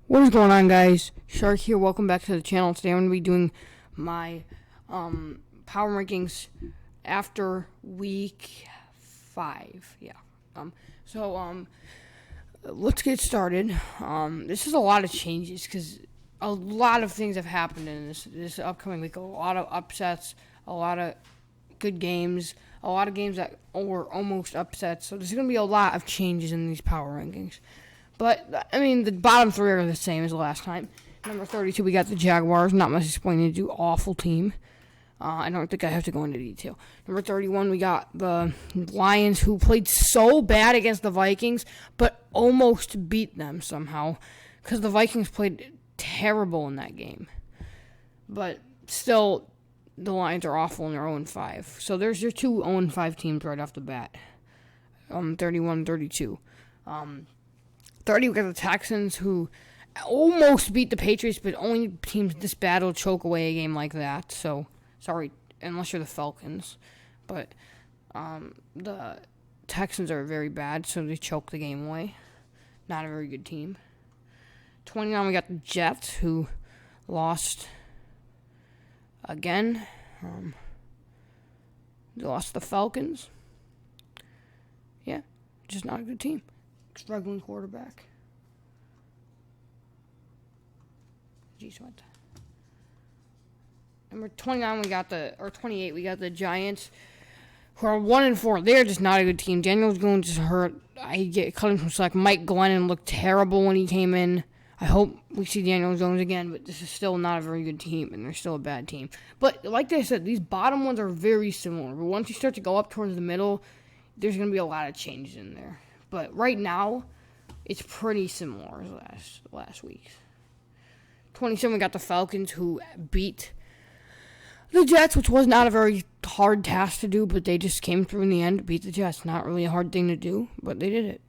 What is going on, guys? Shark here. Welcome back to the channel. Today I'm going to be doing my power rankings after week 5. Yeah. Let's get started. This is a lot of changes because a lot of things have happened in this upcoming week. A lot of upsets, a lot of good games, a lot of games that were almost upsets. So there's going to be a lot of changes in these power rankings. But, I mean, the bottom 3 are the same as last time. Number 32, we got the Jaguars. Not much explaining to do. Awful team. I don't think I have to go into detail. Number 31, we got the Lions, who played so bad against the Vikings, but almost beat them somehow. Because the Vikings played terrible in that game. But still, the Lions are awful and they're 0-5. So there's your 2 0-5 teams right off the bat. 31 32. 30, we got the Texans, who almost beat the Patriots, but only teams this bad will choke away a game like that. So, sorry, unless you're the Falcons. But the Texans are very bad, so they choke the game away. Not a very good team. 29, we got the Jets, who lost again. They lost the Falcons. Yeah, just not a good team. Struggling quarterback. Jeez, what? Number 29, 28, we got the Giants, who are 1-4. They're just not a good team. Daniel Jones is hurt. I get cut him from slack. Mike Glennon looked terrible when he came in. I hope we see Daniel Jones again, but this is still not a very good team, and they're still a bad team. But like I said, these bottom ones are very similar. But once you start to go up towards the middle, there's going to be a lot of changes in there. But right now, it's pretty similar as last week. 27, we got the Falcons, who beat the Jets, which was not a very hard task to do, but they just came through in the end to beat the Jets. Not really a hard thing to do, but they did it.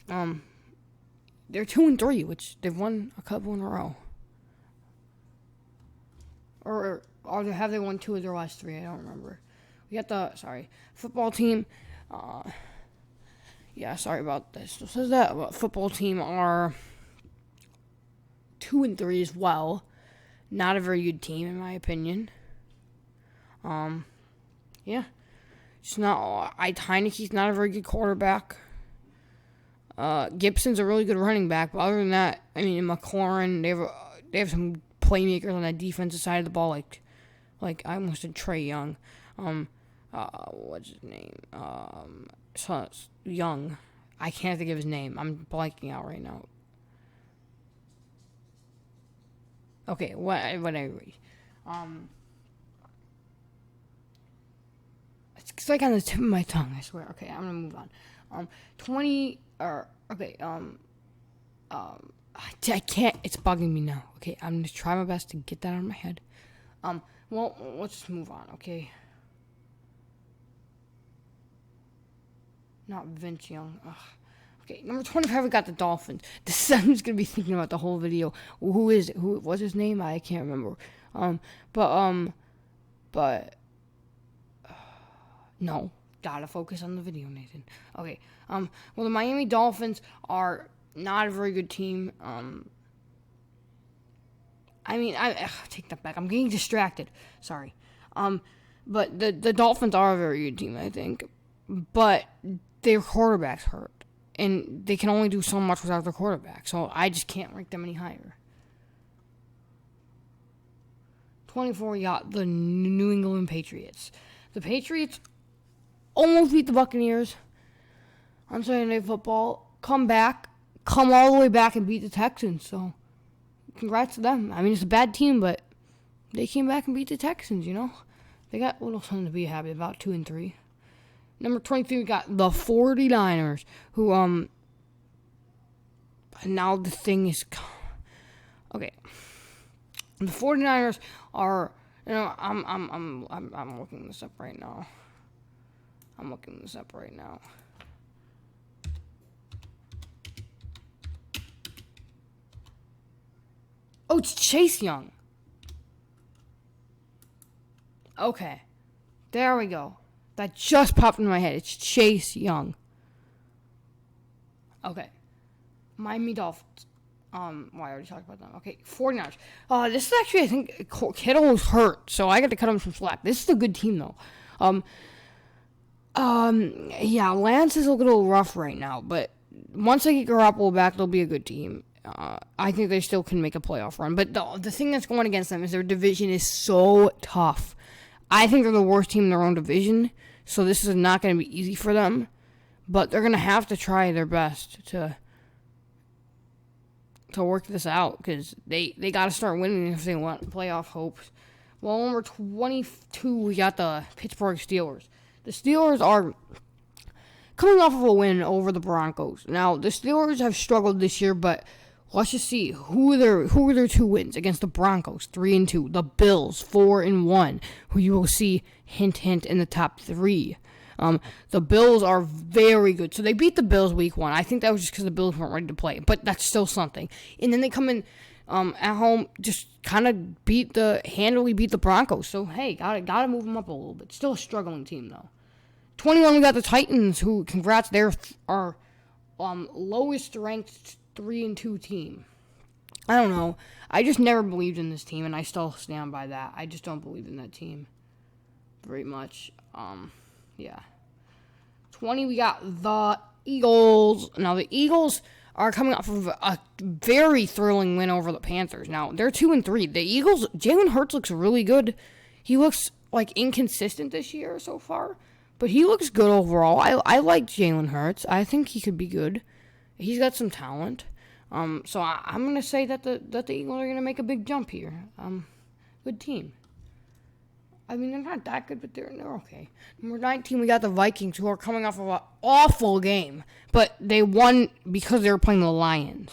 They're 2-3, which they've won a couple in a row. Or have they won 2 of their last 3? I don't remember. We got the football team. Yeah, sorry about this. It says that football team are 2-3 as well. Not a very good team, in my opinion. Yeah. It's not. Heineke's not a very good quarterback. Gibson's a really good running back, but other than that, I mean, McLaurin, they have some playmakers on that defensive side of the ball, like I almost said Trey Young. What's his name? Young. I can't think of his name. I'm blanking out right now. Okay, whatever. It's like on the tip of my tongue, I swear. Okay, I'm gonna move on. 20 or okay. I can't. It's bugging me now. Okay, I'm gonna try my best to get that out of my head. Well, let's just move on. Okay. Not Vince Young. Ugh. Okay, number 25, we got the Dolphins. The son's gonna be thinking about the whole video. Who is it? Who was his name? I can't remember. No. Gotta focus on the video, Nathan. Okay. Well, the Miami Dolphins are not a very good team. I take that back. I'm getting distracted. Sorry. But the Dolphins are a very good team, I think. But their quarterback's hurt. And they can only do so much without their quarterback. So I just can't rank them any higher. 24, we got the New England Patriots. The Patriots almost beat the Buccaneers on Sunday Night Football. Come all the way back and beat the Texans. So congrats to them. I mean, it's a bad team, but they came back and beat the Texans, you know. They got a little something to be happy about, 2-3. Number 23, we got the 49ers, who, now the thing is, okay. The 49ers are, I'm looking this up right now. Oh, it's Chase Young. Okay. There we go. That just popped into my head. It's Chase Young. Okay. Miami Dolphins. Well, I already talked about them. Okay, 49ers. This is actually, I think, Kittle was hurt, so I got to cut him some slack. This is a good team, though. Yeah, Lance is a little rough right now, but once they get Garoppolo back, they'll be a good team. I think they still can make a playoff run. But the thing that's going against them is their division is so tough. I think they're the worst team in their own division, so this is not going to be easy for them. But they're going to have to try their best to work this out, because they got to start winning if they want playoff hopes. Well, number 22, we got the Pittsburgh Steelers. The Steelers are coming off of a win over the Broncos. Now, the Steelers have struggled this year, but let's just see who are their 2 wins against the Broncos, 3-2. The Bills, 4-1, who you will see hint in the top 3. The Bills are very good. So they beat the Bills week 1. I think that was just because the Bills weren't ready to play, but that's still something. And then they come in at home, just kind of handily beat the Broncos. So hey, gotta move them up a little bit. Still a struggling team though. 21, we got the Titans, who, congrats, they're our lowest ranked 3-2 team. I don't know. I just never believed in this team, and I still stand by that. I just don't believe in that team very much. Yeah. 20, we got the Eagles. Now, the Eagles are coming off of a very thrilling win over the Panthers. Now, they're 2-3. The Eagles, Jalen Hurts looks really good. He looks, inconsistent this year so far, but he looks good overall. I like Jalen Hurts. I think he could be good. He's got some talent. So I'm going to say that the Eagles are going to make a big jump here. Good team. I mean, they're not that good, but they're okay. Number 19, we got the Vikings, who are coming off of an awful game, but they won because they were playing the Lions.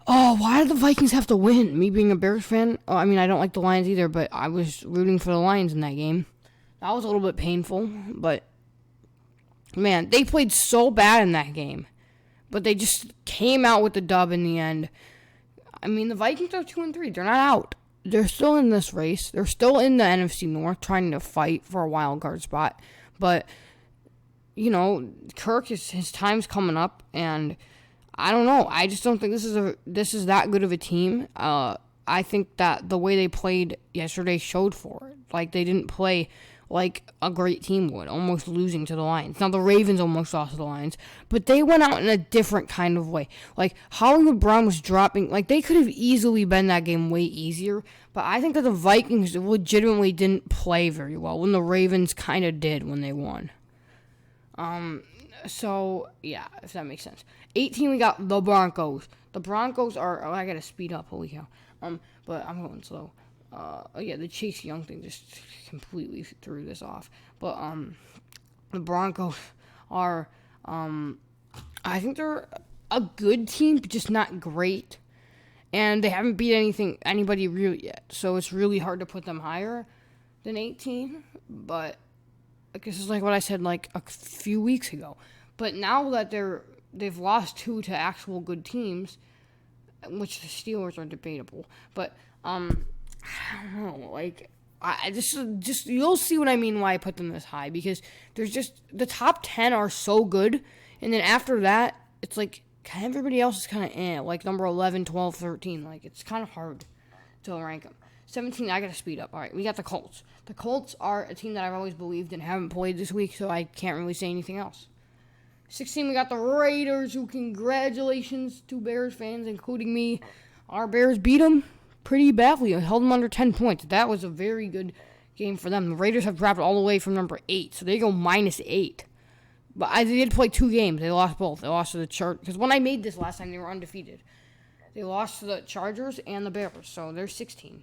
Oh, why did the Vikings have to win? Me being a Bears fan, I don't like the Lions either, but I was rooting for the Lions in that game. That was a little bit painful, but man, they played so bad in that game, but they just came out with the dub in the end. I mean, the Vikings are 2-3. They're not out. They're still in this race. They're still in the NFC North, trying to fight for a wild card spot. But, Kirk, his time's coming up, and I don't know. I just don't think this is that good of a team. I think that the way they played yesterday showed for it. They didn't play like a great team would, almost losing to the Lions. Now, the Ravens almost lost to the Lions, but they went out in a different kind of way. Hollywood Brown was dropping. They could have easily been that game way easier, but I think that the Vikings legitimately didn't play very well when the Ravens kind of did when they won. So, yeah, if that makes sense. 18, we got the Broncos. The Broncos are... Oh, I gotta speed up, holy cow. But I'm going slow. The Chase Young thing just completely threw this off. But, the Broncos are, I think they're a good team, but just not great. And they haven't beat anybody really yet. So it's really hard to put them higher than 18. But I guess it's like what I said a few weeks ago. But now that they've lost 2 to actual good teams, which the Steelers are debatable. But, I don't know, I just you'll see what I mean why I put them this high, because there's just the top 10 are so good, and then after that it's everybody else is kind of number 11, 12, 13. It's kind of hard to rank them. 17, I gotta speed up. All right, we got the Colts. The Colts are a team that I've always believed in, haven't played this week, so I can't really say anything else. 16, we got the Raiders, who, congratulations to Bears fans, including me. Our Bears beat them pretty badly. Held them under 10 points. That was a very good game for them. The Raiders have dropped all the way from number 8, so they go -8. But they did play 2 games. They lost both. They lost to the Chargers. Because when I made this last time, they were undefeated. They lost to the Chargers and the Bears, so they're 16.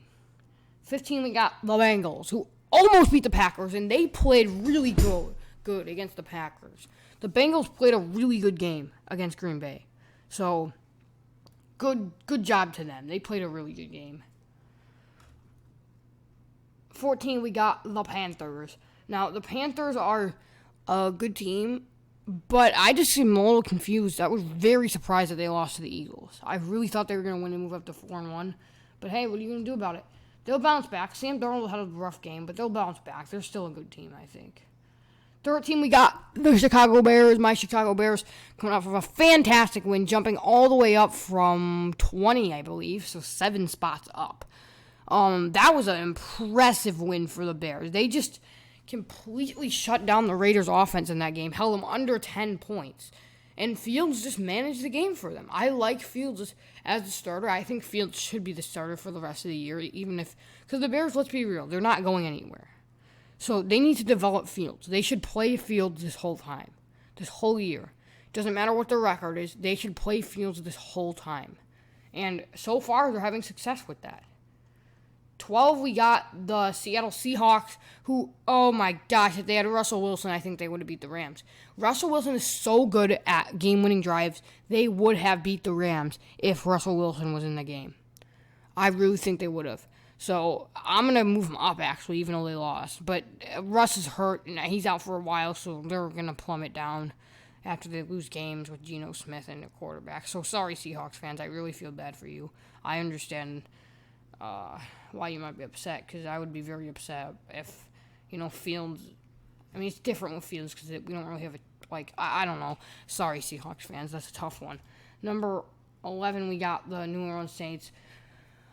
15, we got the Bengals, who almost beat the Packers, and they played really good against the Packers. The Bengals played a really good game against Green Bay. So, good job to them. They played a really good game. 14, we got the Panthers. Now, the Panthers are a good team, but I just seem a little confused. I was very surprised that they lost to the Eagles. I really thought they were going to win and move up to 4-1. But hey, what are you going to do about it? They'll bounce back. Sam Darnold had a rough game, but they'll bounce back. They're still a good team, I think. Third team, we got the Chicago Bears. My Chicago Bears coming off of a fantastic win, jumping all the way up from 20, I believe, so 7 spots up. That was an impressive win for the Bears. They just completely shut down the Raiders' offense in that game, held them under 10 points. And Fields just managed the game for them. I like Fields as the starter. I think Fields should be the starter for the rest of the year, even if... Because the Bears, let's be real, they're not going anywhere. So they need to develop Fields. They should play Fields this whole time, this whole year. Doesn't matter what their record is. They should play Fields this whole time. And so far, they're having success with that. 12, we got the Seattle Seahawks, who, oh my gosh, if they had Russell Wilson, I think they would have beat the Rams. Russell Wilson is so good at game-winning drives, they would have beat the Rams if Russell Wilson was in the game. I really think they would have. So I'm going to move them up, actually, even though they lost. But Russ is hurt, and he's out for a while, so they're going to plummet down after they lose games with Geno Smith and the quarterback. So sorry, Seahawks fans. I really feel bad for you. I understand why you might be upset, because I would be very upset if, Fields... I mean, it's different with Fields because we don't really have I don't know. Sorry, Seahawks fans. That's a tough one. Number 11, we got the New Orleans Saints.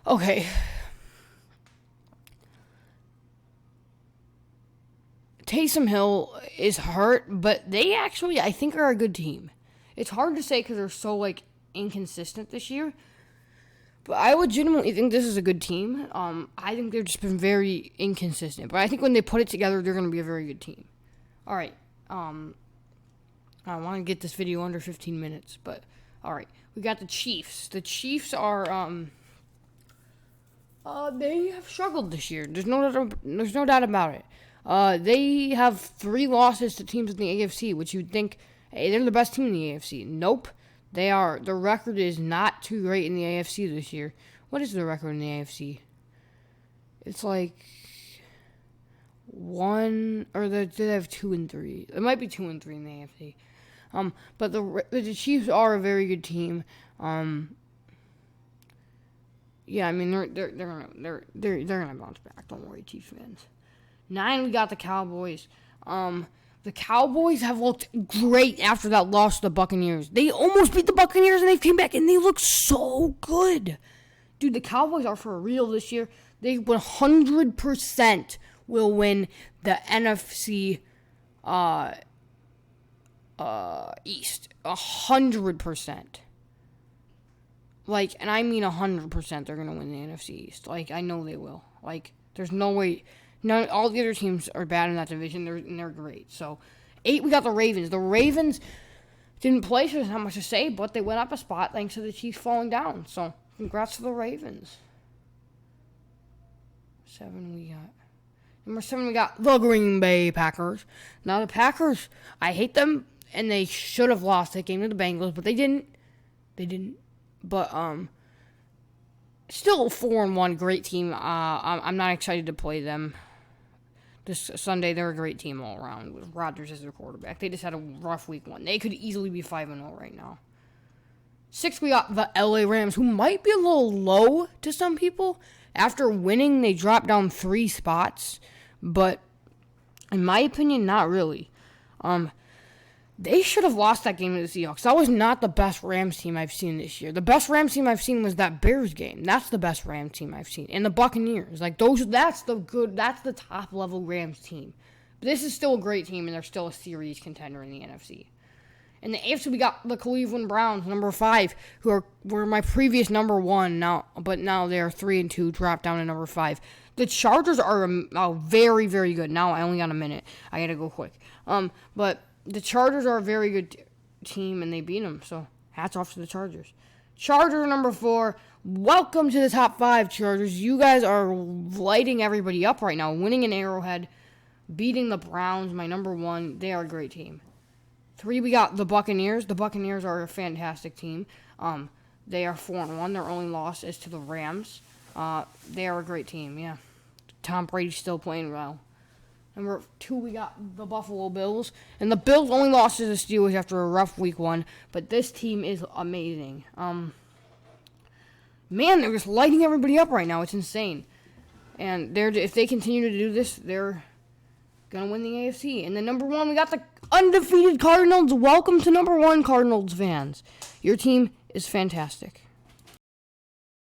Okay. Taysom Hill is hurt, but they actually, I think, are a good team. It's hard to say because they're so, inconsistent this year. But I legitimately think this is a good team. I think they've just been very inconsistent. But I think when they put it together, they're going to be a very good team. All right. I want to get this video under 15 minutes. But, all right. We got the Chiefs. The Chiefs are, they have struggled this year. There's no doubt about it. They have 3 losses to teams in the AFC, which you'd think, hey, they're the best team in the AFC. Nope. Their record is not too great in the AFC this year. What is the record in the AFC? It's they have 2-3. It might be 2-3 in the AFC. But the Chiefs are a very good team. Yeah, I mean they're gonna bounce back. Don't worry, Chiefs fans. 9, we got the Cowboys. The Cowboys have looked great after that loss to the Buccaneers. They almost beat the Buccaneers, and they came back, and they look so good. Dude, the Cowboys are for real this year. They 100% will win the NFC East. 100%. And I mean 100% they're going to win the NFC East. I know they will. There's no way... all the other teams are bad in that division. They're great. So, 8, we got the Ravens. The Ravens didn't play, so there's not much to say, but they went up a spot thanks to the Chiefs falling down. So, congrats to the Ravens. Number 7, we got the Green Bay Packers. Now, the Packers, I hate them, and they should have lost that game to the Bengals, but they didn't. But, still 4-1, great team. I'm not excited to play them this Sunday. They're a great team all around with Rodgers as their quarterback. They just had a rough week 1. They could easily be 5-0 right now. 6, we got the LA Rams, who might be a little low to some people. After winning, they dropped down 3 spots, but in my opinion, not really. They should have lost that game to the Seahawks. That was not the best Rams team I've seen this year. The best Rams team I've seen was that Bears game. That's the best Rams team I've seen. And the Buccaneers. That's the top level Rams team. But this is still a great team, and they're still a series contender in the NFC. In the AFC, we got the Cleveland Browns, number 5, who were my previous number 1 but now they're 3-2, dropped down to number 5. The Chargers are very, very good. Now I only got a minute. I gotta go quick. But the Chargers are a very good team, and they beat them. So, hats off to the Chargers. Chargers, number 4. Welcome to the top 5, Chargers. You guys are lighting everybody up right now. Winning in Arrowhead. Beating the Browns, my number 1. They are a great team. 3, we got the Buccaneers. The Buccaneers are a fantastic team. They are 4-1. Their only loss is to the Rams. They are a great team, yeah. Tom Brady's still playing well. Number 2, we got the Buffalo Bills. And the Bills only lost to the Steelers after a rough week 1. But this team is amazing. Man, they're just lighting everybody up right now. It's insane. And if they continue to do this, Gonna win the AFC. And then number 1, we got the undefeated Cardinals. Welcome to number 1, Cardinals fans. Your team is fantastic.